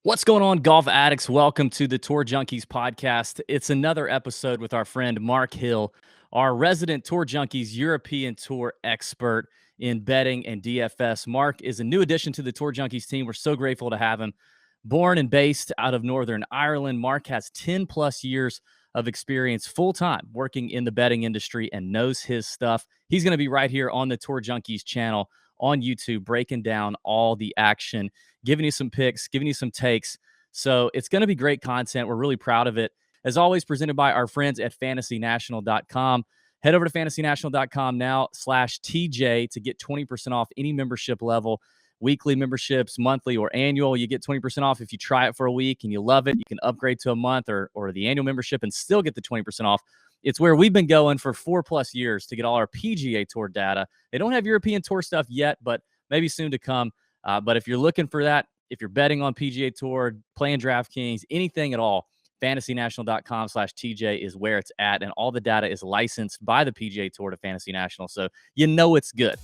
What's going on, golf addicts? Welcome to the Tour Junkies podcast. It's another episode with our friend Mark Hill, our resident Tour Junkies European Tour expert in betting and DFS. Mark is a new addition to the Tour Junkies team. We're so grateful to have him. Born and based out of Northern Ireland, Mark has 10 plus years of experience full-time working in the betting industry and knows his stuff. He's going to be right here on the Tour Junkies channel on YouTube, breaking down all the action, giving you some picks, giving you some takes. So it's going to be great content. We're really proud of it. As always, presented by our friends at fantasynational.com. Head over to fantasynational.com now /TJ to get 20% off any membership level, weekly memberships, monthly or annual. You get 20% off if you try it for a week and you love it. You can upgrade to a month or the annual membership and still get the 20% off. It's where we've been going for 4+ years to get all our PGA Tour data. They don't have European Tour stuff yet, but maybe soon to come. But if you're looking for that, if you're betting on PGA Tour, playing DraftKings, anything at all, fantasynational.com /TJ is where it's at. And all the data is licensed by the PGA Tour to Fantasy National. So you know it's good.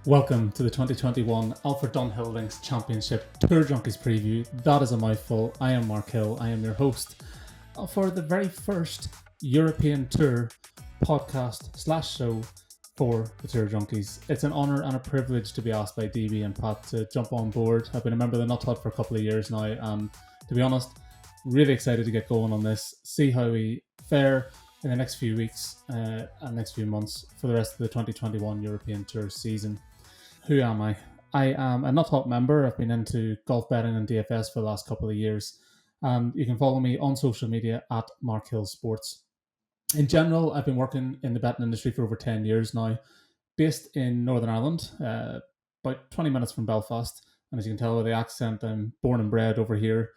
Welcome to the 2021 Alfred Dunhill Links Championship Tour Junkies preview. That is a mouthful. I am Mark Hill. I am your host for the very first European Tour podcast / show for the Tour Junkies. It's an honour and a privilege to be asked by DB and Pat to jump on board. I've been a member of the Nut Hut for a couple of years now, and to be honest, really excited to get going on this, see how we fare in the next few weeks and next few months for the rest of the 2021 European Tour season. Who am I? I am a Nut Hut member. I've been into golf betting and DFS for the last couple of years. You can follow me on social media at Mark Hill Sports. In general, I've been working in the betting industry for over 10 years now, based in Northern Ireland, about 20 minutes from Belfast. And as you can tell by the accent, I'm born and bred over here.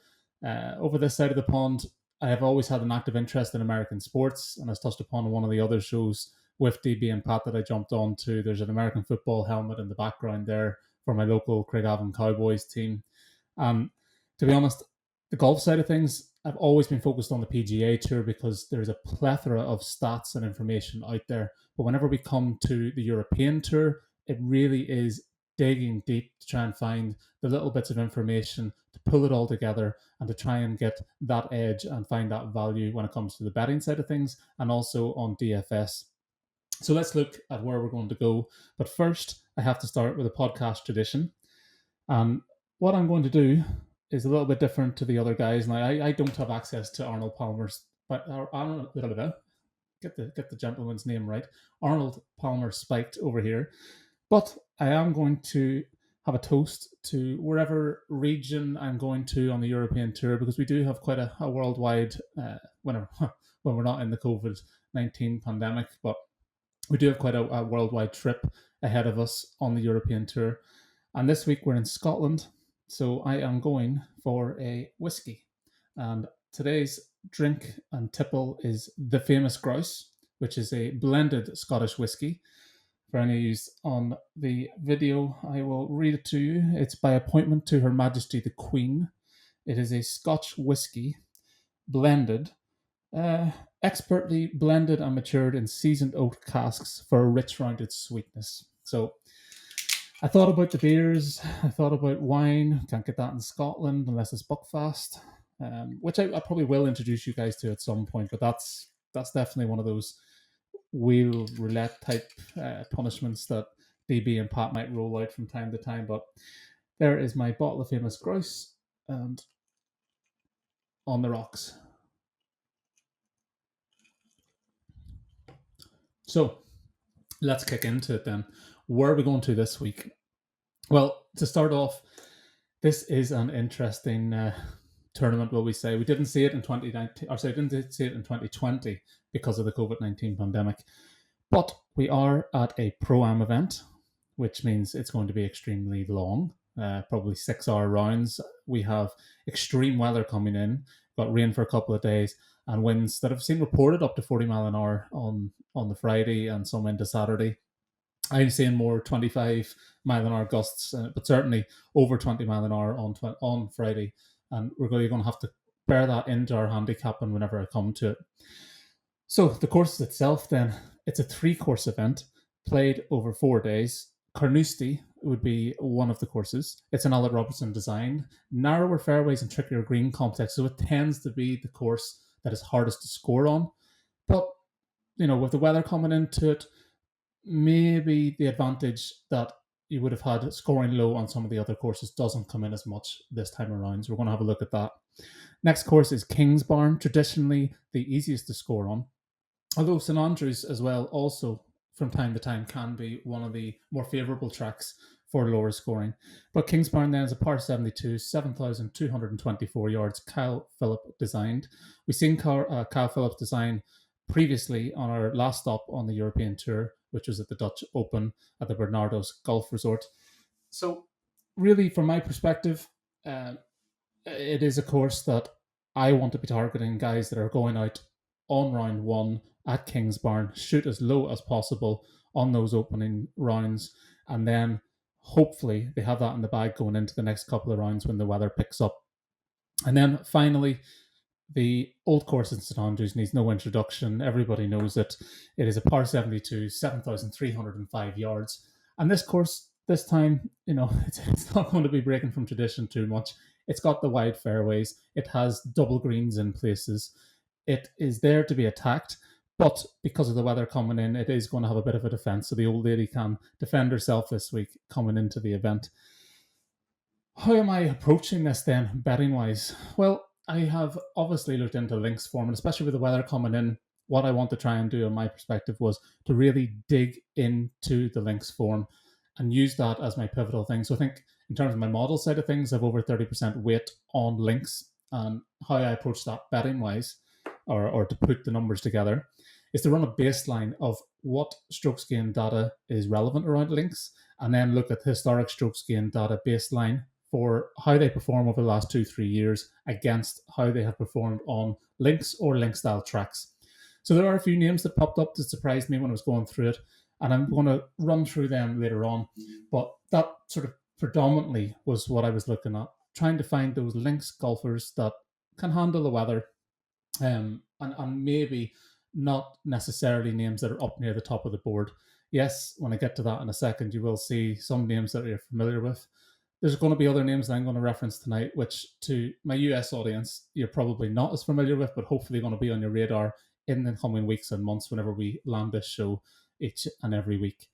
Over this side of the pond, I have always had an active interest in American sports, and as touched upon in one of the other shows with DB and Pat that I jumped on to, there's an American football helmet in the background there for my local Craigavon Cowboys team. To be honest, the golf side of things, I've always been focused on the PGA Tour because there's a plethora of stats and information out there. But whenever we come to the European Tour, it really is digging deep to try and find the little bits of information, to pull it all together and to try and get that edge and find that value when it comes to the betting side of things and also on DFS. So let's look at where we're going to go. But first, I have to start with a podcast tradition. What I'm going to do is a little bit different to the other guys. Now, I don't have access to Arnold Palmer's, but get the gentleman's name right. Arnold Palmer spiked over here. But I am going to have a toast to wherever region I'm going to on the European Tour, because we do have quite a worldwide, when we're not in the COVID-19 pandemic, but we do have quite a worldwide trip ahead of us on the European Tour. And this week we're in Scotland. So I am going for a whiskey. And today's drink and tipple is the Famous Grouse, which is a blended Scottish whiskey. For any of you on the video, I will read it to you. It's by appointment to Her Majesty the Queen. It is a Scotch whiskey, blended, expertly blended and matured in seasoned oak casks for a rich, rounded sweetness. So I thought about the beers, I thought about wine. Can't get that in Scotland unless it's Buckfast, which I probably will introduce you guys to at some point, but that's definitely one of those wheel roulette type punishments that DB and Pat might roll out from time to time. But there is my bottle of Famous Grouse and on the rocks. So let's kick into it then. Where are we going to this week? Well, to start off, this is an interesting tournament, will we say. We didn't see it in 2020 because of the COVID-19 pandemic. But we are at a Pro-Am event, which means it's going to be extremely long, probably 6-hour rounds. We have extreme weather coming in, got rain for a couple of days, and winds that have seen reported up to 40 mile an hour on the Friday and some into Saturday. I'm seeing more 25 mile an hour gusts, but certainly over 20 mile an hour on Friday. And we're going to have to bear that into our handicapping whenever I come to it. So the course itself then, it's a 3-course event played over 4 days. Carnoustie would be one of the courses. It's an Alec Robertson design, narrower fairways and trickier green context, so it tends to be the course that is hardest to score on. But, with the weather coming into it, maybe the advantage that you would have had scoring low on some of the other courses doesn't come in as much this time around. So we're going to have a look at that. Next course is Kingsbarn, traditionally the easiest to score on. Although St Andrews as well also from time to time can be one of the more favourable tracks for lower scoring. But Kingsbarn then is a par 72, 7,224 yards, Kyle Phillip designed. We've seen Kyle Phillip's design previously on our last stop on the European Tour, which was at the Dutch Open at the Bernardo's Golf Resort. So really, from my perspective, it is a course that I want to be targeting guys that are going out on round one at Kingsbarn, shoot as low as possible on those opening rounds, and then hopefully they have that in the bag going into the next couple of rounds when the weather picks up. And then finally, the old course in St Andrews needs no introduction. Everybody knows it. It is a par 72, 7,305 yards. And this course, this time, it's not going to be breaking from tradition too much. It's got the wide fairways. It has double greens in places. It is there to be attacked, but because of the weather coming in, it is going to have a bit of a defense. So the old lady can defend herself this week coming into the event. How am I approaching this then, betting wise? Well, I have obviously looked into links form, and especially with the weather coming in, what I want to try and do in my perspective was to really dig into the links form and use that as my pivotal thing. So I think in terms of my model side of things, I have over 30% weight on links, and how I approach that betting wise, or to put the numbers together, is to run a baseline of what strokes gain data is relevant around links, and then look at historic strokes gain data baseline for how they perform over the last 2-3 years against how they have performed on links or link style tracks. So there are a few names that popped up that surprised me when I was going through it, and I'm going to run through them later on. But that sort of predominantly was what I was looking at, trying to find those links golfers that can handle the weather, and maybe not necessarily names that are up near the top of the board. Yes, when I get to that in a second, you will see some names that you're familiar with. There's going to be other names that I'm going to reference tonight, which to my US audience, you're probably not as familiar with, but hopefully going to be on your radar in the coming weeks and months whenever we land this show each and every week.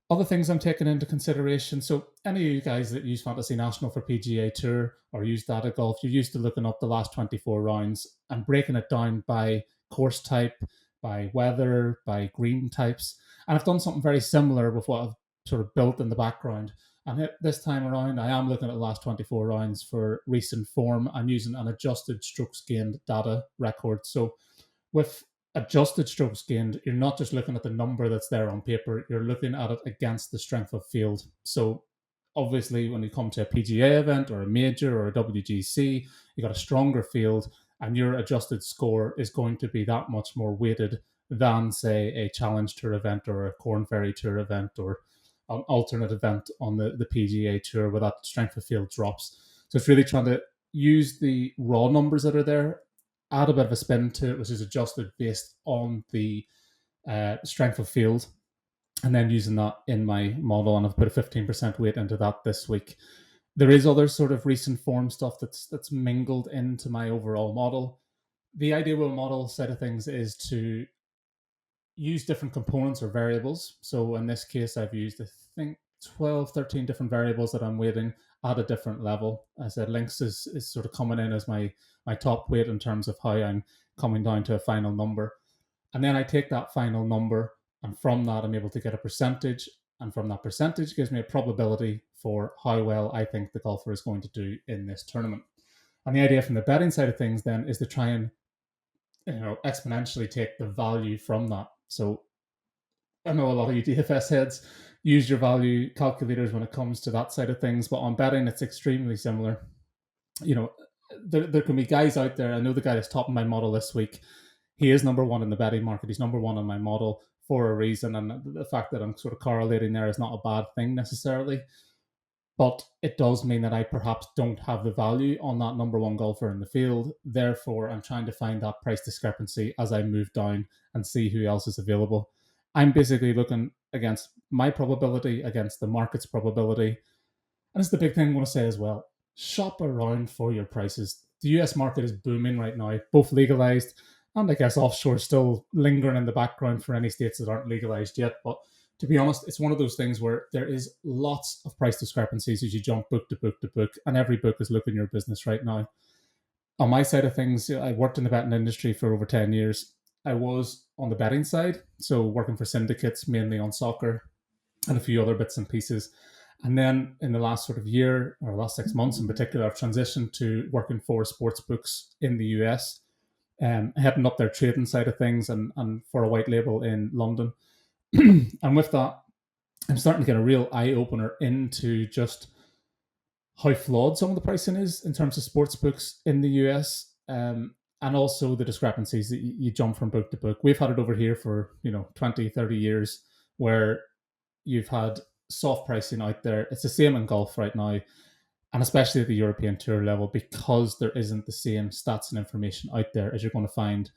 Other things I'm taking into consideration. So any of you guys that use Fantasy National for PGA Tour or use Data Golf, you're used to looking up the last 24 rounds and breaking it down by course type, by weather, by green types. And I've done something very similar with what I've sort of built in the background. And this time around, I am looking at the last 24 rounds for recent form and using an adjusted strokes gained data record. So with adjusted strokes gained, you're not just looking at the number that's there on paper, you're looking at it against the strength of field. So obviously, when you come to a PGA event or a major or a WGC, you got a stronger field, and your adjusted score is going to be that much more weighted than, say, a Challenge Tour event or a Corn Ferry Tour event or an alternate event on the PGA Tour where that strength of field drops. So it's really trying to use the raw numbers that are there, add a bit of a spin to it, which is adjusted based on the strength of field, and then using that in my model. And I've put a 15% weight into that this week. There is other sort of recent form stuff that's mingled into my overall model. The ideal model side of things is to use different components or variables. So in this case, I've used, I think, 12, 13 different variables that I'm weighting at a different level. As I said, links is sort of coming in as my top weight in terms of how I'm coming down to a final number. And then I take that final number, and from that, I'm able to get a percentage. And from that percentage gives me a probability for how well I think the golfer is going to do in this tournament. And the idea from the betting side of things then is to try and exponentially take the value from that. So I know a lot of you DFS heads use your value calculators when it comes to that side of things, but on betting, it's extremely similar. There can be guys out there. I know the guy that's topping my model this week. He is number one in the betting market. He's number one on my model for a reason. And the fact that I'm sort of correlating there is not a bad thing necessarily. But it does mean that I perhaps don't have the value on that number one golfer in the field. Therefore, I'm trying to find that price discrepancy as I move down and see who else is available. I'm basically looking against my probability, against the market's probability. And it's the big thing I want to say as well. Shop around for your prices. The US market is booming right now, both legalized and I guess offshore still lingering in the background for any states that aren't legalized yet. But to be honest, it's one of those things where there is lots of price discrepancies as you jump book to book to book, and every book is looking your business right now. On my side of things, I worked in the betting industry for over 10 years. I was on the betting side, so working for syndicates, mainly on soccer and a few other bits and pieces. And then in the last sort of year, or last 6 months in particular, I've transitioned to working for sports books in the US, heading up their trading side of things and for a white label in London. And with that, I'm starting to get a real eye opener into just how flawed some of the pricing is in terms of sports books in the US, and also the discrepancies that you jump from book to book. We've had it over here for 20, 30 years where you've had soft pricing out there. It's the same in golf right now, and especially at the European Tour level, because there isn't the same stats and information out there as you're going to find,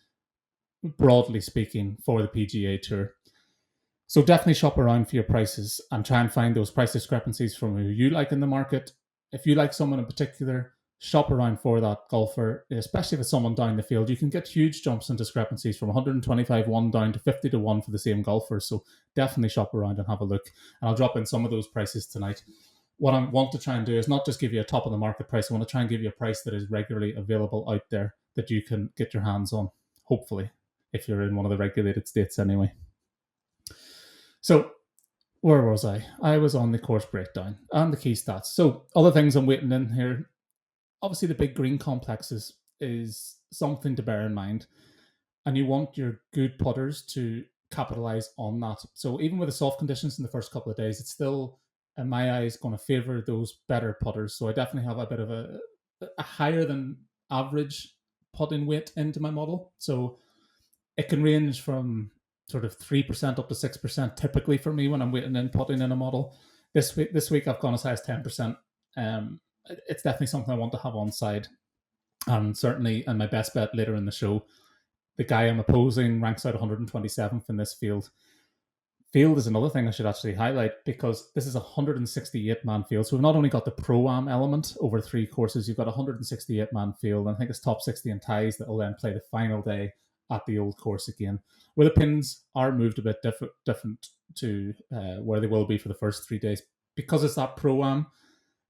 broadly speaking, for the PGA Tour. So definitely shop around for your prices and try and find those price discrepancies from who you like in the market. If you like someone in particular, shop around for that golfer, especially if it's someone down the field. You can get huge jumps in discrepancies from 125-1 down to 50-1 for the same golfer. So definitely shop around and have a look. And I'll drop in some of those prices tonight. What I want to try and do is not just give you a top of the market price. I want to try and give you a price that is regularly available out there that you can get your hands on, hopefully, if you're in one of the regulated states anyway. So where was I? I was on the course breakdown and the key stats. So other things I'm waiting in here. Obviously, the big green complexes is something to bear in mind. And you want your good putters to capitalize on that. So even with the soft conditions in the first couple of days, it's still, in my eyes, going to favor those better putters. So I definitely have a bit of a higher than average putting weight into my model. So it can range from sort of 3% up to 6% typically for me when I'm waiting in putting in a model. This week I've gone as high as 10%. It's definitely something I want to have on side. And certainly in my best bet later in the show, the guy I'm opposing ranks out 127th in this field. Field is another thing I should actually highlight, because this is a 168-man field. So we've not only got the Pro-Am element over 3 courses, you've got a 168-man field. And I think it's top 60 and ties that will then play the final day at the old course again, where the pins are moved a bit different to where they will be for the first 3 days, because it's that Pro-Am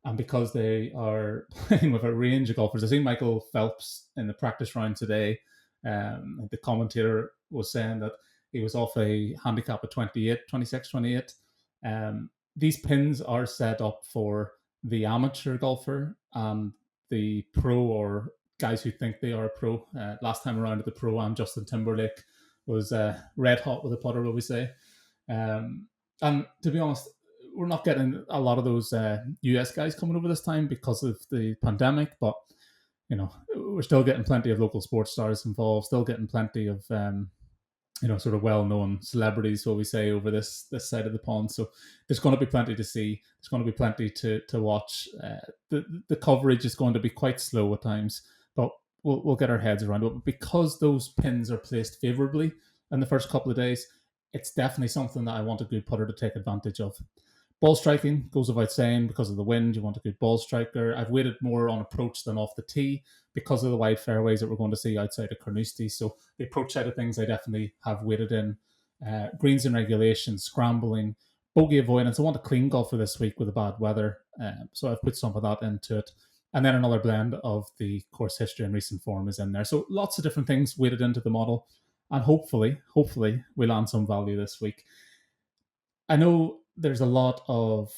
and because they are playing with a range of golfers. I've seen Michael Phelps in the practice round today. The commentator was saying that he was off a handicap of 26, 28. These pins are set up for the amateur golfer and the pro, or guys who think they are a pro. Last time around at the Pro-Am, Justin Timberlake was red hot with a putter, will we say. And to be honest, we're not getting a lot of those US guys coming over this time because of the pandemic, but we're still getting plenty of local sports stars involved, still getting plenty of sort of well-known celebrities, what we say, over this side of the pond. So there's going to be plenty to see. There's going to be plenty to watch. The coverage is going to be quite slow at times, but we'll get our heads around it. But because those pins are placed favorably in the first couple of days, it's definitely something that I want a good putter to take advantage of. Ball striking goes without saying. Because of the wind, you want a good ball striker. I've weighted more on approach than off the tee because of the wide fairways that we're going to see outside of Carnoustie. So the approach side of things I definitely have weighted in. Greens in regulation, scrambling, bogey avoidance. I want a clean golfer this week with the bad weather. So I've put some of that into it. And then another blend of the course history and recent form is in there. So lots of different things weighted into the model. And hopefully we land some value this week. I know there's a lot of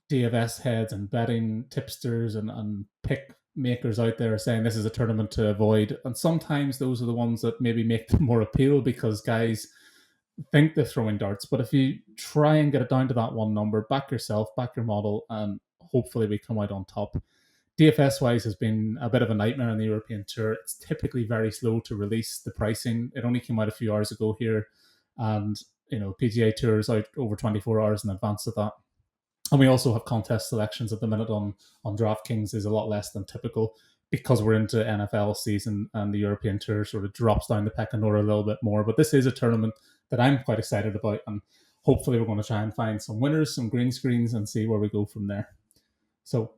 DFS heads and betting tipsters and pick makers out there saying this is a tournament to avoid. And sometimes those are the ones that maybe make more appeal because guys think they're throwing darts. But if you try and get it down to that one number, back yourself, back your model, and hopefully we come out on top. DFS-wise has been a bit of a nightmare on the European Tour. It's typically very slow to release the pricing. It only came out a few hours ago here. And PGA Tour is out over 24 hours in advance of that. And we also have contest selections at the minute on DraftKings is a lot less than typical because we're into NFL season and the European Tour sort of drops down the pecking order a little bit more. But this is a tournament that I'm quite excited about, and hopefully we're going to try and find some winners, some green screens, and see where we go from there. So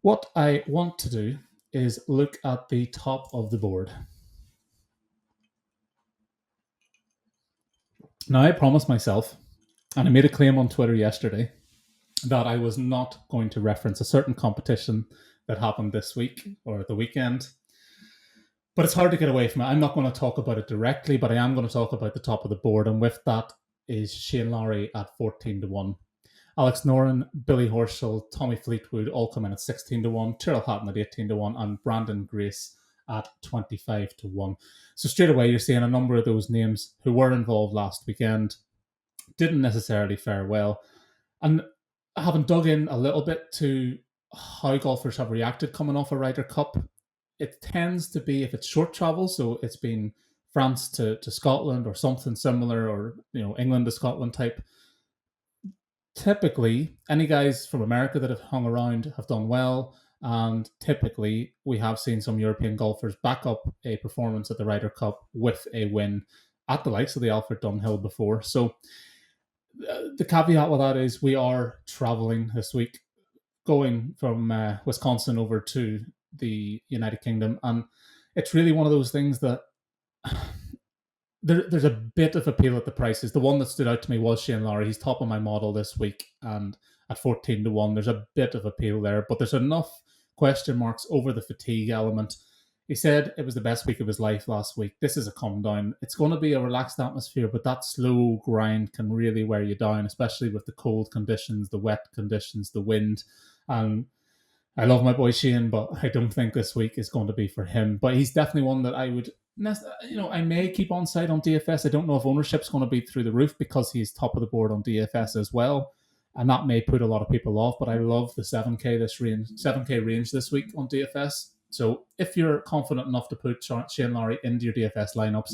what I want to do is look at the top of the board. Now, I promised myself, and I made a claim on Twitter yesterday, that I was not going to reference a certain competition that happened this week or the weekend. But it's hard to get away from it. I'm not going to talk about it directly, but I am going to talk about the top of the board. And with that is Shane Lowry at 14-1. Alex Noren, Billy Horschel, Tommy Fleetwood all come in at 16-1. Tyrrell Hatton at 18-1. And Brandon Grace at 25-1. So straight away, you're seeing a number of those names who were involved last weekend didn't necessarily fare well. And having dug in a little bit to how golfers have reacted coming off a Ryder Cup, it tends to be, if it's short travel, so it's been France to Scotland or something similar, or England to Scotland type. Typically, any guys from America that have hung around have done well, and typically we have seen some European golfers back up a performance at the Ryder Cup with a win at the likes of the Alfred Dunhill before. So the caveat with that is we are traveling this week, going from Wisconsin over to the United Kingdom, and it's really one of those things that there's a bit of appeal at the prices. The one that stood out to me was Shane Lowry. He's top of my model this week, and at 14-1, there's a bit of appeal there, but there's enough question marks over the fatigue element. He said it was the best week of his life last week. This is a come down. It's going to be a relaxed atmosphere, but that slow grind can really wear you down, especially with the cold conditions, the wet conditions, the wind. And I love my boy Shane, but I don't think this week is going to be for him. But he's definitely one that I would, I may keep on side on DFS. I don't know if ownership's going to be through the roof because he's top of the board on DFS as well. And that may put a lot of people off, but I love the 7K range this week on DFS. So if you're confident enough to put Shane Lowry into your DFS lineups,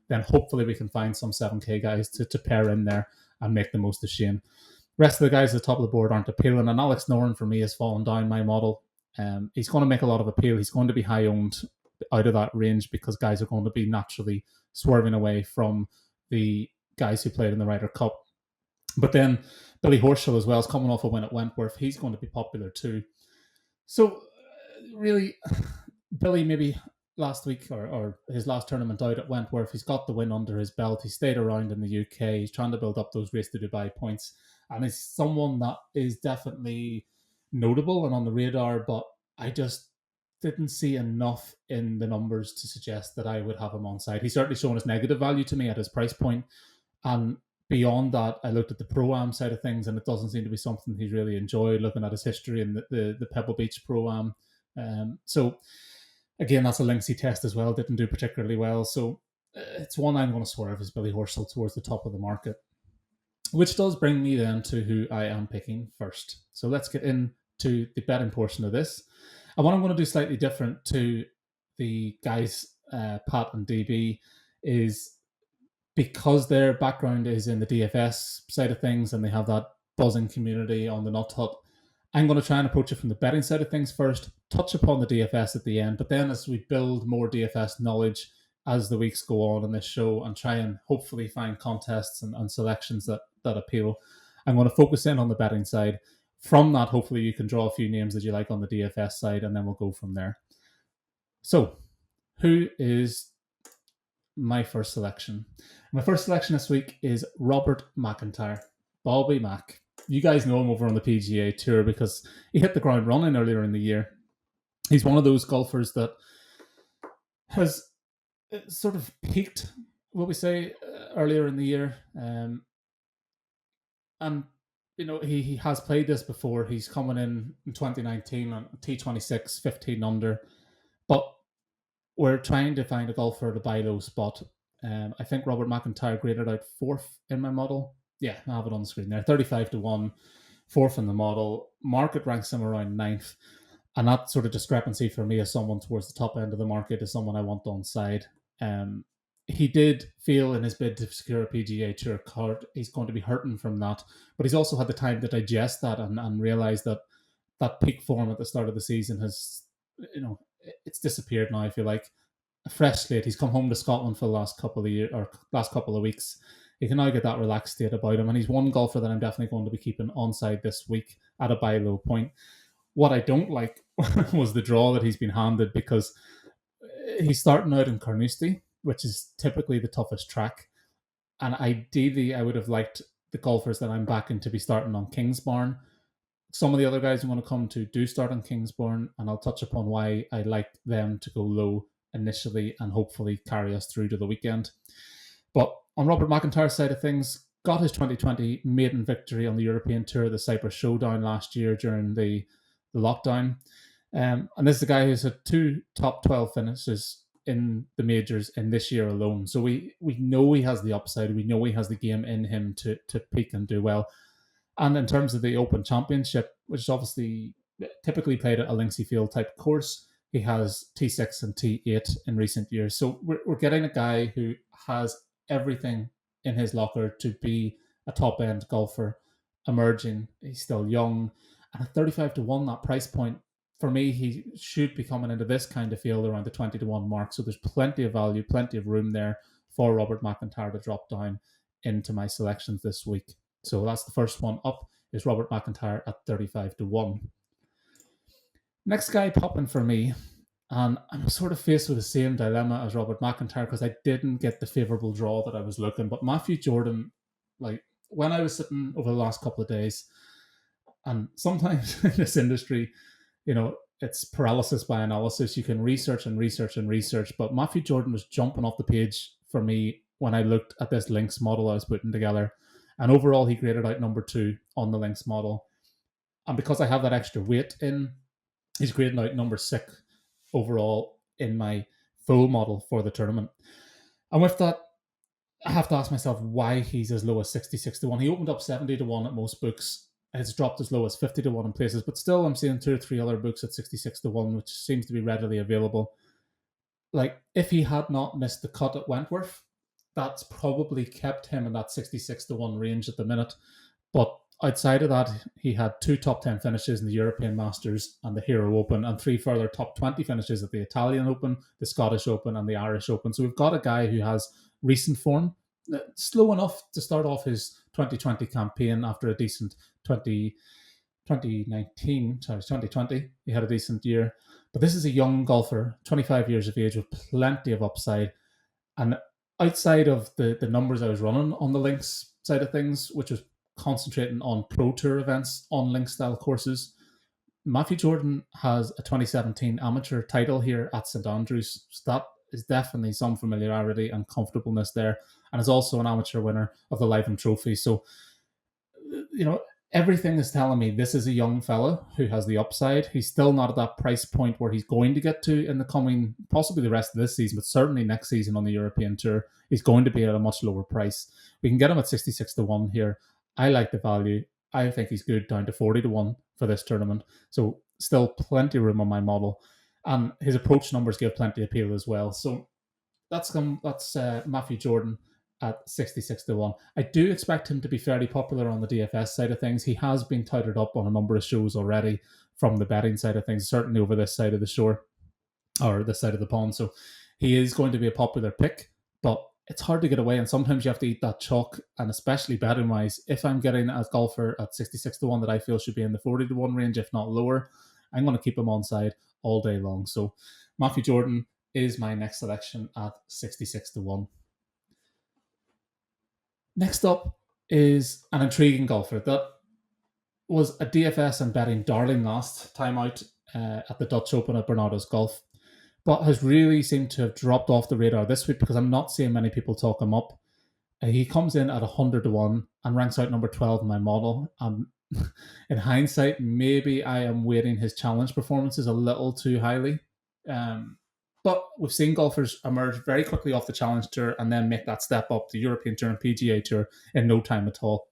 then hopefully we can find some 7K guys to pair in there and make the most of Shane. Rest of the guys at the top of the board aren't appealing, and Alex Noren for me has fallen down my model. He's going to make a lot of appeal. He's going to be high owned out of that range because guys are going to be naturally swerving away from the guys who played in the Ryder Cup. But then Billy Horschel as well is coming off a win at Wentworth. He's going to be popular too. So really, Billy maybe last week or his last tournament out at Wentworth, he's got the win under his belt. He stayed around in the UK. He's trying to build up those Race to Dubai points. And he's someone that is definitely notable and on the radar, but I just didn't see enough in the numbers to suggest that I would have him on side. He's certainly shown his negative value to me at his price point. And beyond that, I looked at the Pro-Am side of things, and it doesn't seem to be something he's really enjoyed, looking at his history in the Pebble Beach Pro-Am. So, again, that's a Linksy test as well. Didn't do particularly well. So, it's one I'm going to swerve is Billy Horschel towards the top of the market. Which does bring me then to who I am picking first. So let's get into the betting portion of this. And what I'm going to do slightly different to the guys, Pat and DB, is because their background is in the DFS side of things and they have that buzzing community on the Nut Hut, I'm going to try and approach it from the betting side of things first, touch upon the DFS at the end, but then as we build more DFS knowledge as the weeks go on in this show and try and hopefully find contests and selections that appeal, I'm going to focus in on the betting side. From that, hopefully you can draw a few names that you like on the DFS side, and then we'll go from there. So, who is my first selection? My first selection this week is Robert Macintyre, Bobby Mac. You guys know him over on the PGA Tour because he hit the ground running earlier in the year. He's one of those golfers that has sort of peaked, what we say, earlier in the year. And, he has played this before. He's coming in 2019 on T26, 15 under. But we're trying to find a golfer to buy low spot. I think Robert Macintyre graded out fourth in my model. Yeah, I have it on the screen there. 35-1, fourth in the model. Market ranks him around ninth. And that sort of discrepancy for me as someone towards the top end of the market is someone I want on side. He did feel in his bid to secure a PGA Tour card, he's going to be hurting from that. But he's also had the time to digest that and realize that peak form at the start of the season has, it's disappeared now, I feel like. A fresh slate. He's come home to Scotland for the last couple of weeks. he can now get that relaxed state about him. And he's one golfer that I'm definitely going to be keeping onside this week at a buy low point. What I don't like was the draw that he's been handed, because he's starting out in Carnoustie, which is typically the toughest track. And ideally, I would have liked the golfers that I'm backing to be starting on Kingsbarn. Some of the other guys I'm going to come to do start on Kingsbarn, and I'll touch upon why I like them to go low initially and hopefully carry us through to the weekend. But on Robert Macintyre's side of things, got his 2020 maiden victory on the European Tour, the Cyprus Showdown last year during the lockdown. And this is a guy who's had 2 top 12 finishes in the majors in this year alone. So we know he has the upside. We know he has the game in him to peak and do well. And in terms of the Open Championship, which is obviously typically played at a Linksy Field type course, he has T6 and T8 in recent years. So we're getting a guy who has everything in his locker to be a top end golfer emerging. He's still young, and at 35 to 1, that price point, for me, he should be coming into this kind of field around the 20 to 1 mark. So there's plenty of value, plenty of room there for Robert Macintyre to drop down into my selections this week. So that's the first one up, is Robert Macintyre at 35 to 1. Next guy popping for me, and I'm sort of faced with the same dilemma as Robert Macintyre because I didn't get the favourable draw that I was looking. But Matthew Jordan, like when I was sitting over the last couple of days, and sometimes in this industry, you know, it's paralysis by analysis. You can research and research and research, but Matthew Jordan was jumping off the page for me when I looked at this links model I was putting together. And overall, he graded out number 2 on the links model. And because I have that extra weight in, he's grading out number 6 overall in my full model for the tournament. And with that, I have to ask myself why he's as low as 66 to 1. He opened up 70 to 1 at most books. It's dropped as low as 50 to 1 in places, but still I'm seeing 2 or 3 other books at 66 to 1, which seems to be readily available. Like, if he had not missed the cut at Wentworth, that's probably kept him in that 66 to 1 range at the minute. But outside of that, he had 2 top 10 finishes in the European Masters and the Hero Open, and 3 further top 20 finishes at the Italian Open, the Scottish Open, and the Irish Open. So we've got a guy who has recent form, slow enough to start off his 2020 campaign after a decent 2020. He had a decent year. But this is a young golfer, 25 years of age, with plenty of upside. And outside of the numbers I was running on the links side of things, which was concentrating on Pro Tour events on link style courses, Matthew Jordan has a 2017 amateur title here at St Andrews. So that is definitely some familiarity and comfortableness there, and is also an amateur winner of the Liveham Trophy. So, you know, everything is telling me this is a young fella who has the upside. He's still not at that price point where he's going to get to in the coming, possibly the rest of this season, but certainly next season on the European Tour. He's going to be at a much lower price. We can get him at 66 to 1 here. I like the value. I think he's good down to 40 to 1 for this tournament. So still plenty of room on my model. And his approach numbers give plenty of appeal as well. So that's Matthew Jordan at 66 to 1. I do expect him to be fairly popular on the DFS side of things. He has been touted up on a number of shows already from the betting side of things, certainly over this side of the shore or this side of the pond. So he is going to be a popular pick, but it's hard to get away. And sometimes you have to eat that chalk, and especially betting wise, if I'm getting a golfer at 66 to 1 that I feel should be in the 40 to 1 range, if not lower, I'm going to keep him on side all day long. So Matthew Jordan is my next selection at 66 to 1. Next up is an intriguing golfer that was a DFS and betting darling last time out at the Dutch Open at Bernardo's Golf, but has really seemed to have dropped off the radar this week because I'm not seeing many people talk him up. He comes in at 100 to 1 and ranks out number 12 in my model. In hindsight, maybe I am weighting his challenge performances a little too highly. But we've seen golfers emerge very quickly off the Challenge Tour and then make that step up the European Tour and PGA Tour in no time at all.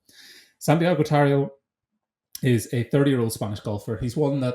Santiago Tarrio is a 30-year-old Spanish golfer. He's one that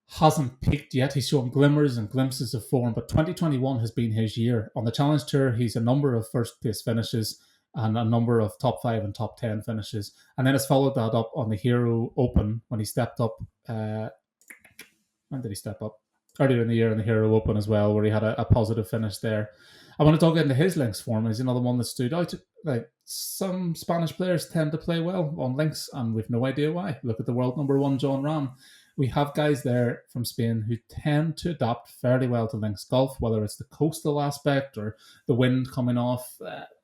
hasn't peaked yet. He's shown glimmers and glimpses of form, but 2021 has been his year. On the Challenge Tour, he's a number of first-place finishes and a number of top 5 and top 10 finishes. And then has followed that up on the Hero Open when he stepped up. When did he step up? Earlier in the year in the Hero Open as well, where he had a positive finish there. I want to dug into his links form. He's another one that stood out. Like some Spanish players tend to play well on links, and we've no idea why. Look at the world number one, John Ram. We have guys there from Spain who tend to adapt fairly well to links golf, whether it's the coastal aspect or the wind coming off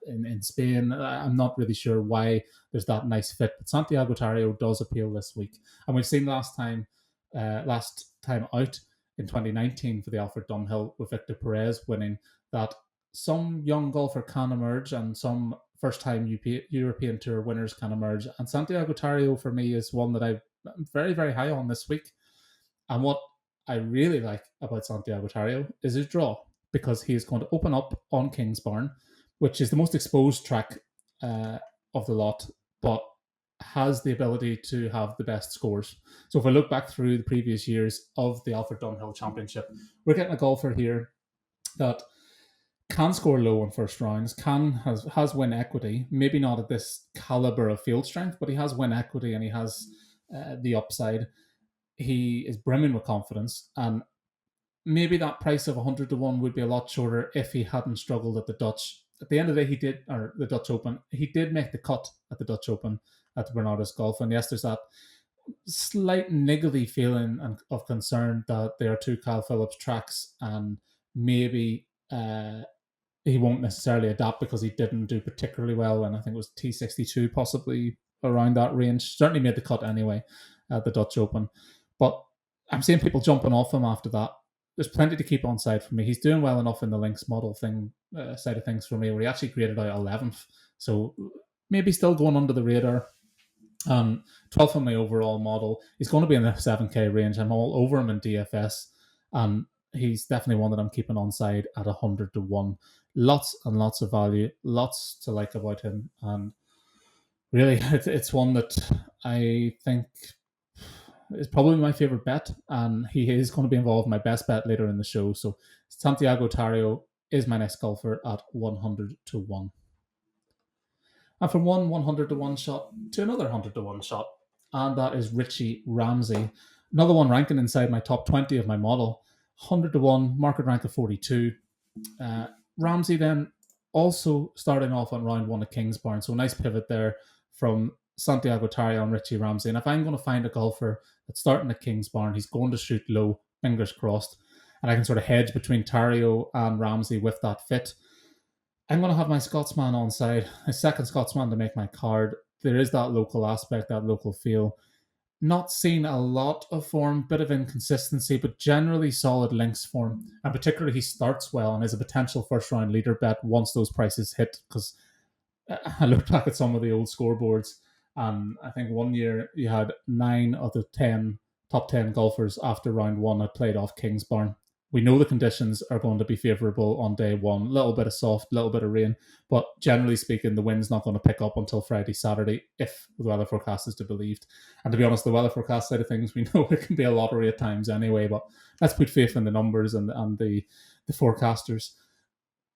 in Spain. I'm not really sure why there's that nice fit, but Santiago Tarrio does appeal this week, and we've seen last time out in 2019 for the Alfred Dunhill with Victor Perez winning that some young golfer can emerge and some first-time European Tour winners can emerge. And Santiago Tarrio for me is one that I'm very, very high on this week. And what I really like about Santiago Tarrio is his draw, because he is going to open up on Kingsbarn, which is the most exposed track of the lot, but has the ability to have the best scores. So if I look back through the previous years of the Alfred Dunhill Championship, we're getting a golfer here that can score low in first rounds, has win equity, maybe not at this caliber of field strength, but he has win equity and he has the upside. He is brimming with confidence, and maybe that price of 100 to 1 would be a lot shorter if he hadn't struggled at the Dutch. At the end of the day, the Dutch Open, he did make the cut at the Dutch Open at the Bernardus Golf. And yes, there's that slight niggly feeling of concern that there are two Kyle Phillips tracks, and maybe he won't necessarily adapt because he didn't do particularly well. And I think it was T62, possibly around that range. Certainly made the cut anyway at the Dutch Open. But I'm seeing people jumping off him after that. There's plenty to keep on side for me. He's doing well enough in the links model side of things for me, where he actually graded out 11th. So maybe still going under the radar. 12th on my overall model. He's going to be in the 7K range. I'm all over him in DFS. He's definitely one that I'm keeping on side at 100 to 1. Lots and lots of value. Lots to like about him. And really, it's one that I think is probably my favorite bet, and he is going to be involved in my best bet later in the show. So Santiago Tarrio is my next golfer at 100 to 1. And from one 100 to 1 shot to another 100 to 1 shot, and that is Richie Ramsay. Another one ranking inside my top 20 of my model. 100 to 1, market rank of 42. Ramsay then also starting off on round 1 at Kingsbarn. So a nice pivot there from Santiago Tarrio and Richie Ramsay. And if I'm going to find a golfer that's starting at Kingsbarn, he's going to shoot low, fingers crossed, and I can sort of hedge between Tarrio and Ramsay with that fit, I'm going to have my Scotsman on side, a second Scotsman to make my card. There is that local aspect, that local feel. Not seeing a lot of form, bit of inconsistency, but generally solid links form. And particularly he starts well and is a potential first round leader bet once those prices hit, because I looked back at some of the old scoreboards, and I think one year you had 9 of the 10 top 10 golfers after round 1 had played off Kingsbarn. We know the conditions are going to be favourable on day 1. A little bit of soft, a little bit of rain, but generally speaking, the wind's not going to pick up until Friday, Saturday, if the weather forecast is to be believed. And to be honest, the weather forecast side of things, we know it can be a lottery at times anyway, but let's put faith in the numbers and the forecasters.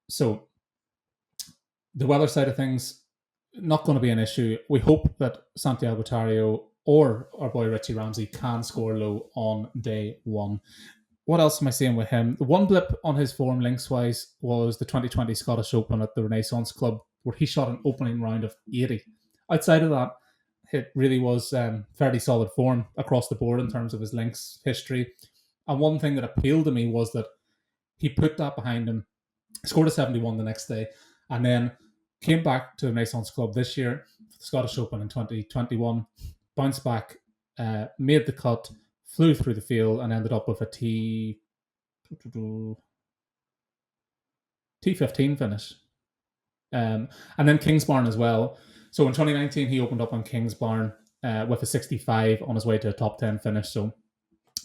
So the weather side of things, not going to be an issue. We hope that Santiago Tarrio or our boy Richie Ramsay can score low on day 1. What else am I seeing with him? The one blip on his form links-wise was the 2020 Scottish Open at the Renaissance Club, where he shot an opening round of 80. Outside of that, it really was fairly solid form across the board in terms of his links history. And one thing that appealed to me was that he put that behind him, scored a 71 the next day, and then came back to the Renaissance Club this year for the Scottish Open in 2021, bounced back, made the cut, flew through the field, and ended up with a T15 finish. And then Kingsbarn as well. So in 2019, he opened up on Kingsbarn with a 65 on his way to a top 10 finish. So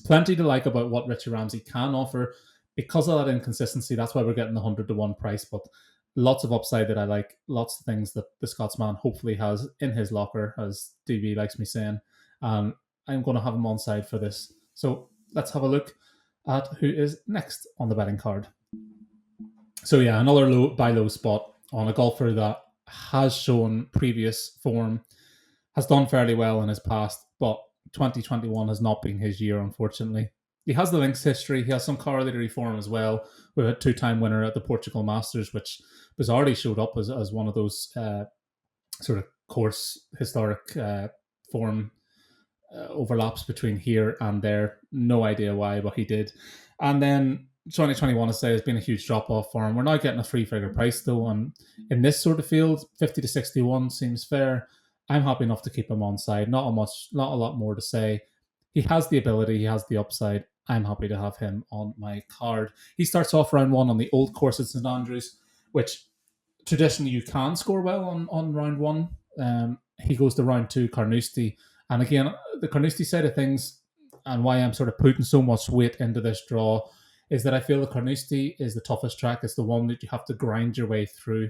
plenty to like about what Richie Ramsay can offer. Because of that inconsistency, that's why we're getting the 100 to 1 price. But lots of upside that I like. Lots of things that the Scotsman hopefully has in his locker, as DB likes me saying. I'm going to have him on side for this. So let's have a look at who is next on the betting card. So yeah, another buy low spot on a golfer that has shown previous form, has done fairly well in his past, but 2021 has not been his year, unfortunately. he has the links history. He has some corollary form as well, with a two-time winner at the Portugal Masters, which bizarrely showed up as one of those sort of course historic form overlaps between here and there. No idea why, but he did. And then 2021, I say, has been a huge drop off for him. We're now getting a three-figure price though, and in this sort of field, 50 to 61 seems fair. I'm happy enough to keep him on side. Not a lot more to say. He has the ability, he has the upside. I'm happy to have him on my card. He starts off round one on the old course at St Andrews, which traditionally you can score well on round one. He goes to round two, Carnoustie. And again, the Carnoustie side of things, and why I'm sort of putting so much weight into this draw, is that I feel the Carnoustie is the toughest track. It's the one that you have to grind your way through.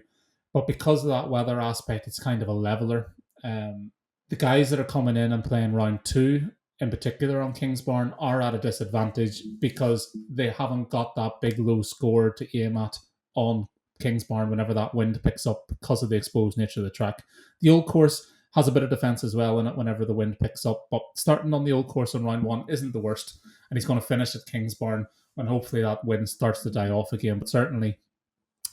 But because of that weather aspect, it's kind of a leveler. The guys that are coming in and playing round two, in particular on Kingsbarn, are at a disadvantage because they haven't got that big low score to aim at on Kingsbarn whenever that wind picks up because of the exposed nature of the track. The old course has a bit of defense as well in it whenever the wind picks up, but starting on the old course on round one isn't the worst, and he's going to finish at Kingsbarn when hopefully that wind starts to die off again. But certainly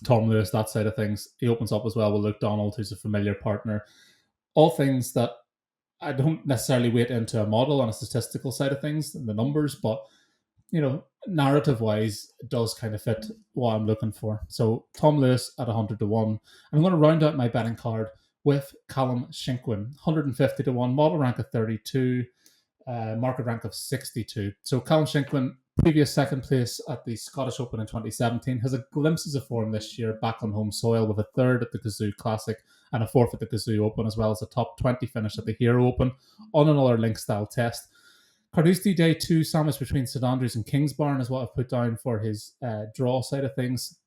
Tom Lewis, that side of things, he opens up as well with Luke Donald, who's a familiar partner. All things that I don't necessarily weight into a model on a statistical side of things and the numbers, but narrative wise, it does kind of fit what I'm looking for. So Tom Lewis at 100 to 1. I'm going to round out my betting card with Callum Shinkwin, 150 to 1, model rank of 32, market rank of 62. So Callum Shinkwin, previous second place at the Scottish Open in 2017, has a glimpses of form this year back on home soil with a third at the Kazoo Classic and a fourth at the Kazoo Open, as well as a top 20 finish at the Hero Open on another link style test. Carnoustie Day 2 sandwich between St Andrews and Kingsbarn is what I've put down for his draw side of things.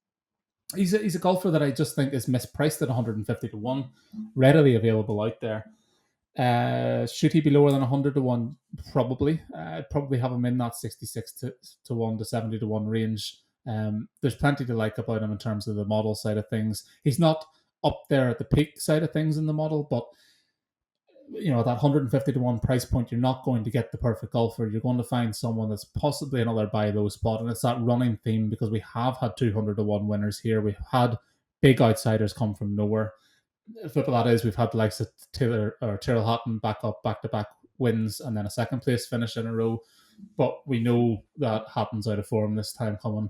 He's a golfer that I just think is mispriced at 150 to 1, readily available out there. Should he be lower than 100 to 1? Probably. I'd probably have him in that 66 to 1 to 70 to 1 range. There's plenty to like about him in terms of the model side of things. He's not up there at the peak side of things in the model, but that 150 to 1 price point, you're not going to get the perfect golfer. You're going to find someone that's possibly another buy low spot, and it's that running theme because we have had 200 to 1 winners here. We've had big outsiders come from nowhere. But that is, we've had the likes of Tyrrell Hatton back to back wins and then a second place finish in a row. But we know that Hatton's out of form this time coming.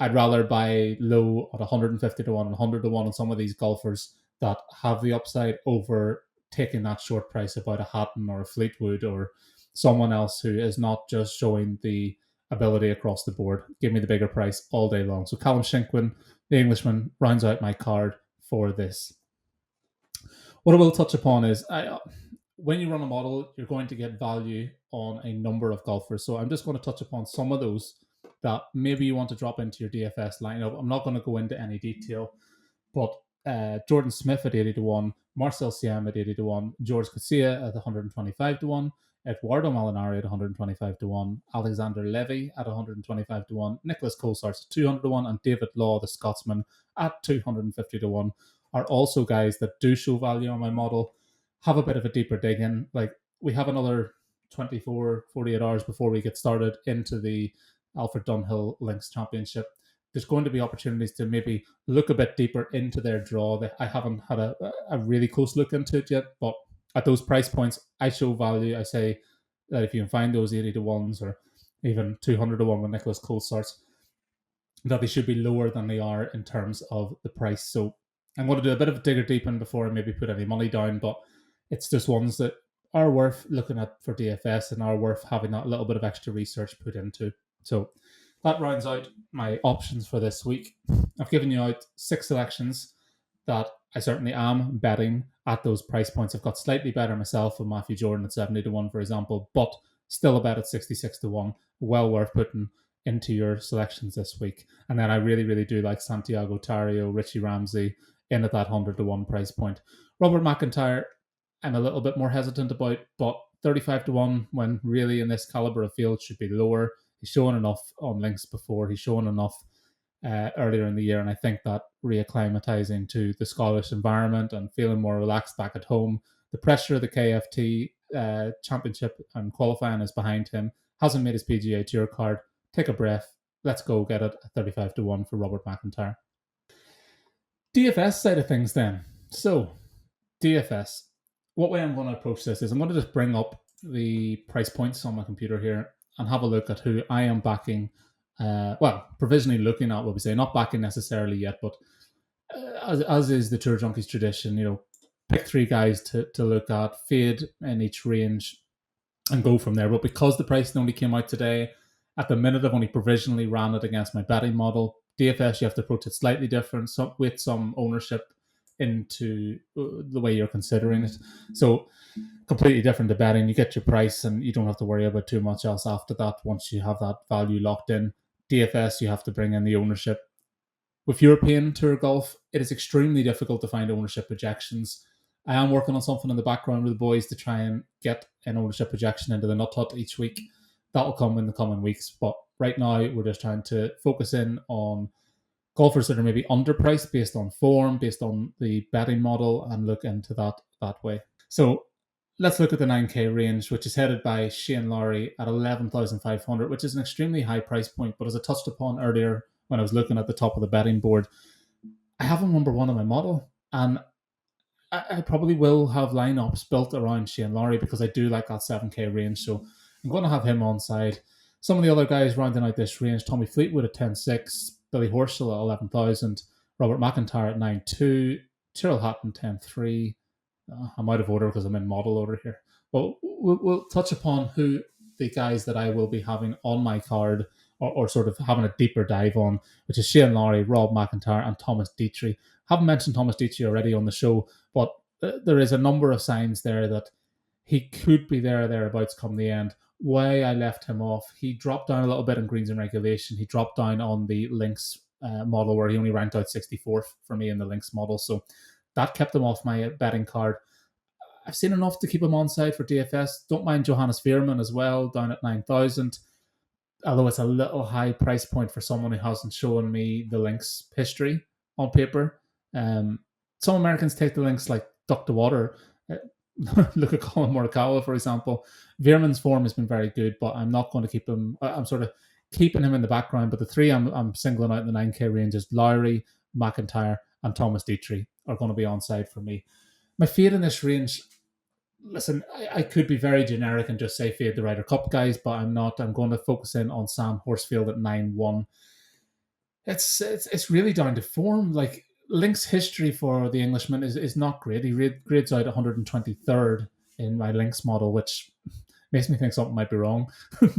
I'd rather buy low at 150 to 1 and 100 to 1 on some of these golfers that have the upside over taking that short price about a Hatton or a Fleetwood or someone else who is not just showing the ability across the board. Give me the bigger price all day long. So Callum Shinkwin, the Englishman, rounds out my card for this. What I will touch upon is when you run a model, you're going to get value on a number of golfers. So I'm just going to touch upon some of those that maybe you want to drop into your DFS lineup. I'm not going to go into any detail, but Jordan Smith at 80 to 1, Marcel Siem at 80 to 1, George Coetzee at 125 to 1, Eduardo Molinari at 125 to 1, Alexander Levy at 125 to 1, Nicholas Colsaerts at 200 to 1, and David Law, the Scotsman, at 250 to 1 are also guys that do show value on my model. Have a bit of a deeper dig in. Like, we have another 24, 48 hours before we get started into the Alfred Dunhill Links Championship. There's going to be opportunities to maybe look a bit deeper into their draw. I haven't had a really close look into it yet, but at those price points, I show value. I say that if you can find those 80 to 1s or even 200 to 1 with Nicholas Colsaerts, that they should be lower than they are in terms of the price. So I'm going to do a bit of a digger deep in before I maybe put any money down, but it's just ones that are worth looking at for DFS and are worth having that little bit of extra research put into. So that rounds out my options for this week. I've given you out 6 selections that I certainly am betting at those price points. I've got slightly better myself with Matthew Jordan at 70 to 1, for example, but still a bet at 66 to 1. Well worth putting into your selections this week. And then I really, really do like Santiago Tarrio, Richie Ramsay in at that 100 to 1 price point. Robert Macintyre, I'm a little bit more hesitant about, but 35 to 1 when really in this caliber of field should be lower. He's shown enough on links before. He's shown enough earlier in the year, and I think that reacclimatizing to the Scottish environment and feeling more relaxed back at home, the pressure of the KFT Championship and qualifying is behind him. Hasn't made his PGA Tour card. Take a breath. Let's go get it at 35-1 for Robert Macintyre. DFS side of things then. So, DFS. What way I'm going to approach this is I'm going to just bring up the price points on my computer here and have a look at who I am backing. Provisionally looking at what we say, not backing necessarily yet, but as is the Tour Junkies tradition, pick 3 guys to look at, fade in each range, and go from there. But because the pricing only came out today, at the minute I've only provisionally ran it against my betting model. DFS, you have to approach it slightly different, with some ownership into the way you're considering it. So completely different to betting. You get your price and you don't have to worry about too much else after that once you have that value locked in. DFS, you have to bring in the ownership. With European Tour Golf, it is extremely difficult to find ownership projections. I am working on something in the background with the boys to try and get an ownership projection into the Nut Hut each week. That will come in the coming weeks. But right now, we're just trying to focus in on golfers that are maybe underpriced based on form, based on the betting model, and look into that way. So let's look at the 9K range, which is headed by Shane Lowry at 11,500, which is an extremely high price point. But as I touched upon earlier when I was looking at the top of the betting board, I have him number 1 on my model. And I probably will have lineups built around Shane Lowry because I do like that 7K range. So I'm going to have him on side. Some of the other guys rounding out this range: Tommy Fleetwood at 10.6, Billy Horschel at 11,000, Robert Macintyre at 9.2, Tyrrell Hatton 10.3. I'm out of order because I'm in model order here. But we'll touch upon who the guys that I will be having on my card or sort of having a deeper dive on, which is Shane Lowry, Rob McIntyre, and Thomas Dietrich. Haven't mentioned Thomas Dietrich already on the show, but there is a number of signs there that he could be thereabouts come the end. Why I left him off, he dropped down a little bit in greens and regulation. He dropped down on the links model where he only ranked out 64th for me in the links model. So that kept him off my betting card. I've seen enough to keep him on side for DFS. Don't mind Johannes Veerman as well, down at 9,000. Although it's a little high price point for someone who hasn't shown me the links history on paper. Some Americans take the links like duck to water. Look at Colin Morikawa, for example. Veerman's form has been very good, but I'm not going to keep him. I'm sort of keeping him in the background. But the 3 I'm singling out in the 9K range is Lowry, McIntyre, and Thomas Dietrich are going to be on side for me. My fade in this range, listen, I could be very generic and just say fade the Ryder Cup guys, but I'm not. I'm going to focus in on Sam Horsfield at 9.1. It's really down to form. Like, links history for the Englishman is not great. He grades out 123rd in my links model, which makes me think something might be wrong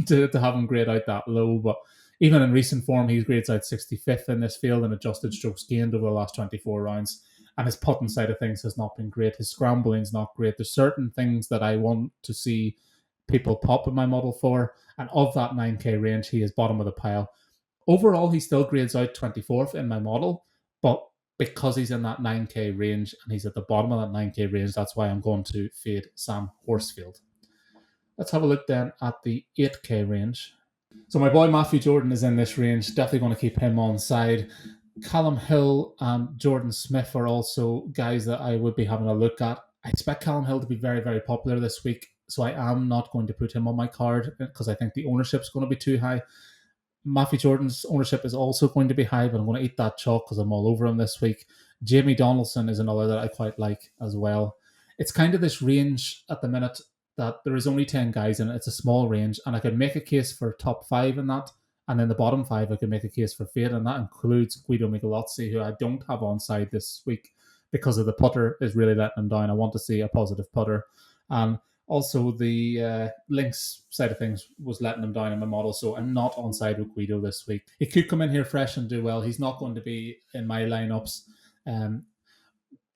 to have him grade out that low. But even in recent form, he grades out 65th in this field in adjusted strokes gained over the last 24 rounds. And his putting side of things has not been great. His scrambling's not great. There's certain things that I want to see people pop in my model for. And of that 9K range, he is bottom of the pile. Overall, he still grades out 24th in my model, but because he's in that 9K range and he's at the bottom of that 9K range, that's why I'm going to fade Sam Horsfield. Let's have a look then at the 8K range. So my boy Matthew Jordan is in this range. Definitely going to keep him on side. Callum Hill and Jordan Smith are also guys that I would be having a look at. I expect Callum Hill to be very, very popular this week, so I am not going to put him on my card because I think the ownership is going to be too high. Matthew Jordan's ownership is also going to be high, but I'm going to eat that chalk because I'm all over him this week. Jamie Donaldson is another that I quite like as well. It's kind of this range at the minute that there is only 10 guys in it. It's a small range, and I could make a case for top 5 in that, and then the bottom 5 I could make a case for fade, and that includes Guido Michelozzi, who I don't have on side this week because of the putter is really letting him down. I want to see a positive putter. Also, the links side of things was letting him down in my model, so I'm not on side with Guido this week. He could come in here fresh and do well. He's not going to be in my lineups.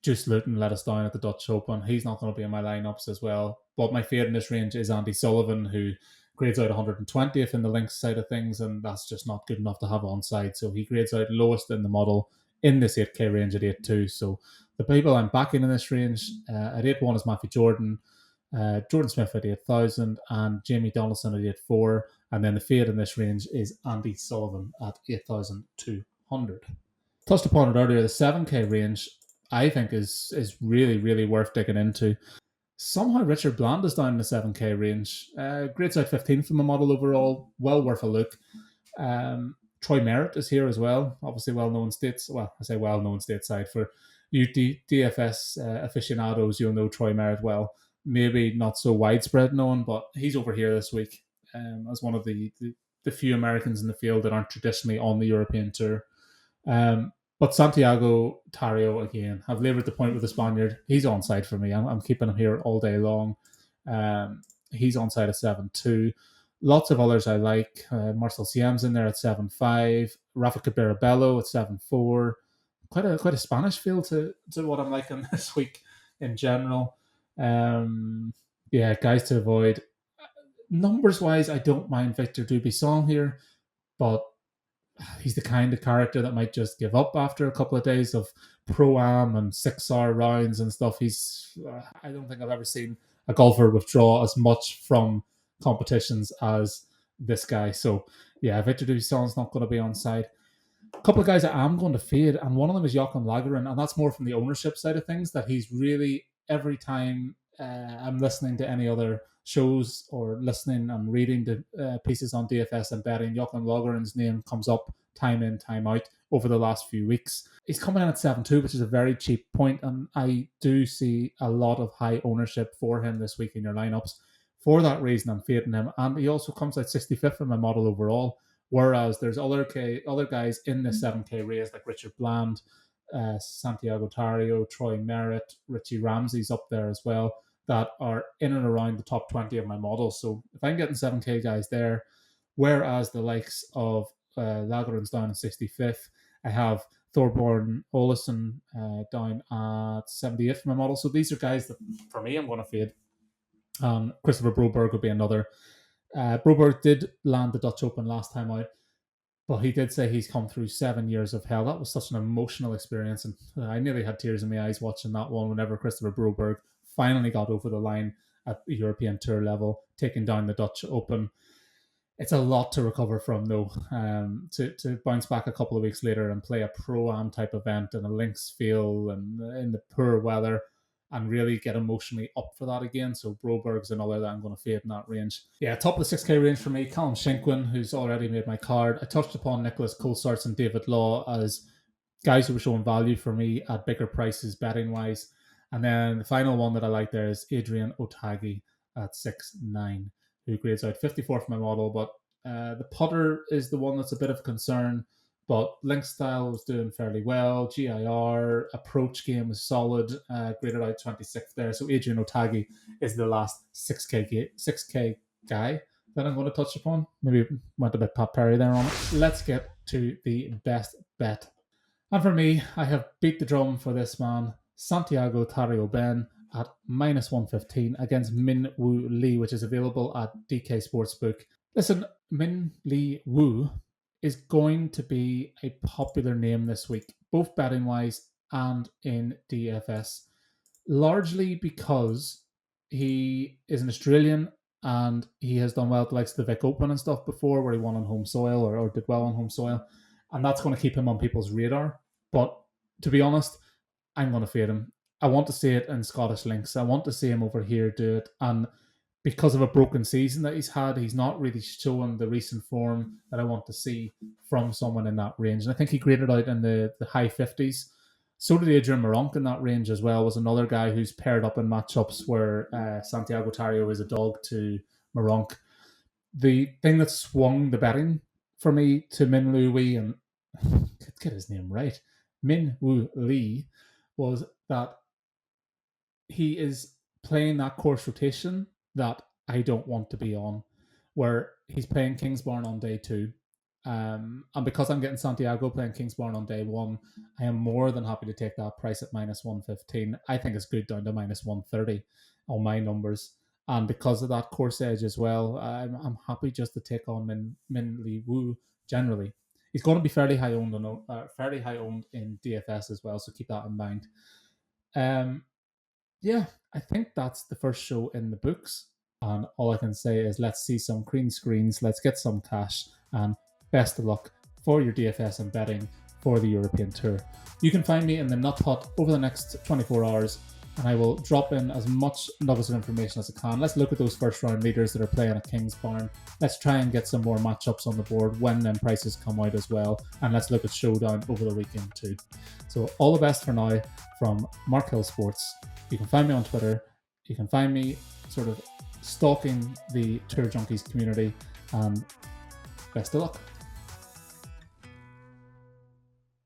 Juice Luton let us down at the Dutch Open. He's not going to be in my lineups as well. But my fade in this range is Andy Sullivan, who grades out 120th in the links side of things, and that's just not good enough to have on side. So he grades out lowest in the model in this 8K range at 8.2. So the people I'm backing in this range at 8.1 is Matthew Jordan, Jordan Smith at 8,000, and Jamie Donaldson at 8.4. And then the fade in this range is Andy Sullivan at 8,200. Touched upon it earlier, the 7K range I think is really, really worth digging into. Somehow Richard Bland is down in the 7K range. Grades out 15 from the model overall. Well worth a look. Troy Merritt is here as well. Obviously well-known well, I say well-known stateside. For you DFS aficionados, you'll know Troy Merritt well. Maybe not so widespread known, but he's over here this week as one of the few Americans in the field that aren't traditionally on the European Tour. But Santiago Tarrio, again, I've laboured the point with the Spaniard. He's onside for me. I'm keeping him here all day long. He's onside at 7-2. Lots of others I like. Marcel Siem's in there at 7-5. Rafa Cabrera-Bello at 7-4. Quite a Spanish feel to what I'm liking this week in general. Guys to avoid. Numbers-wise, I don't mind Victor Dubisson here, but he's the kind of character that might just give up after a couple of days of pro-am and 6-hour rounds and stuff. I don't think I've ever seen a golfer withdraw as much from competitions as this guy. So yeah, Victor Dubisson's not going to be on side. A couple of guys that I'm going to fade, and one of them is Joachim Lagerin, and that's more from the ownership side of things, that he's really, every time I'm listening to any other shows or listening and reading the pieces on DFS and betting, Joachim Lagerin's name comes up time in, time out over the last few weeks. He's coming in at 7-2, which is a very cheap point, and I do see a lot of high ownership for him this week in your lineups. For that reason, I'm fading him, and he also comes out 65th in my model overall, whereas there's other guys in the 7K race like Richard Bland, Santiago Tarrio, Troy Merritt, Richie Ramsay's up there as well, that are in and around the top 20 of my models. So if I'm getting 7K guys there, whereas the likes of Lagerin's down at 65th, I have Thorborn Olesen down at 78th for my model. So these are guys that, for me, I'm going to fade. Christopher Broberg would be another. Broberg did land the Dutch Open last time out, but he did say he's come through 7 years of hell. That was such an emotional experience, and I nearly had tears in my eyes watching that one whenever Christopher Broberg finally got over the line at the European Tour level, taking down the Dutch Open. It's a lot to recover from, though, to bounce back a couple of weeks later and play a Pro-Am type event in a links field and in the poor weather and really get emotionally up for that again. So Broberg's another that I'm going to fade in that range. Yeah, top of the 6K range for me, Callum Shinkwin, who's already made my card. I touched upon Nicholas Colsaerts and David Law as guys who were showing value for me at bigger prices betting-wise. And then the final one that I like there is Adrian Otaegui at 6-9, who grades out 54th for my model. But the putter is the one that's a bit of a concern. But link style was doing fairly well. GIR, approach game was solid, graded out 26th there. So Adrian Otaegui is the last 6K guy that I'm going to touch upon. Maybe went a bit Pat Perry there on it. Let's get to the best bet. And for me, I have beat the drum for this man, Santiago Tarrio Ben, at -115 against Min Woo Lee, which is available at DK Sportsbook. Listen, Min Lee Woo is going to be a popular name this week, both betting-wise and in DFS, largely because he is an Australian and he has done well at the likes of the Vic Open and stuff before, where he won on home soil or did well on home soil, and that's going to keep him on people's radar. But to be honest, I'm going to fade him. I want to see it in Scottish links. I want to see him over here do it, and because of a broken season that he's had, he's not really showing the recent form that I want to see from someone in that range. And I think he graded out in the high 50s. So did Adrian Meronk in that range as well, was another guy who's paired up in matchups where Santiago Tarrio is a dog to Meronk. The thing that swung the betting for me to Min Woo Lee, and get his name right, Min Woo Lee, was that he is playing that course rotation that I don't want to be on, where he's playing Kingsbarn on day 2. And because I'm getting Santiago playing Kingsbarn on day 1, I am more than happy to take that price at -115. I think it's good down to -130 on my numbers. And because of that course edge as well, I'm happy just to take on Min Lee Woo generally. He's going to be fairly high owned in DFS as well, so keep that in mind. Yeah, I think that's the first show in the books. And all I can say is let's see some green screens, let's get some cash, and best of luck for your DFS and betting for the European Tour. You can find me in the Nut Hut over the next 24 hours and I will drop in as much nuggets of information as I can. Let's look at those first round leaders that are playing at Kingsbarn. Let's try and get some more matchups on the board when them prices come out as well, and let's look at Showdown over the weekend too. So all the best for now from Mark Hill Sports. You can find me on Twitter. You can find me sort of stalking the Tour Junkies community, and best of luck.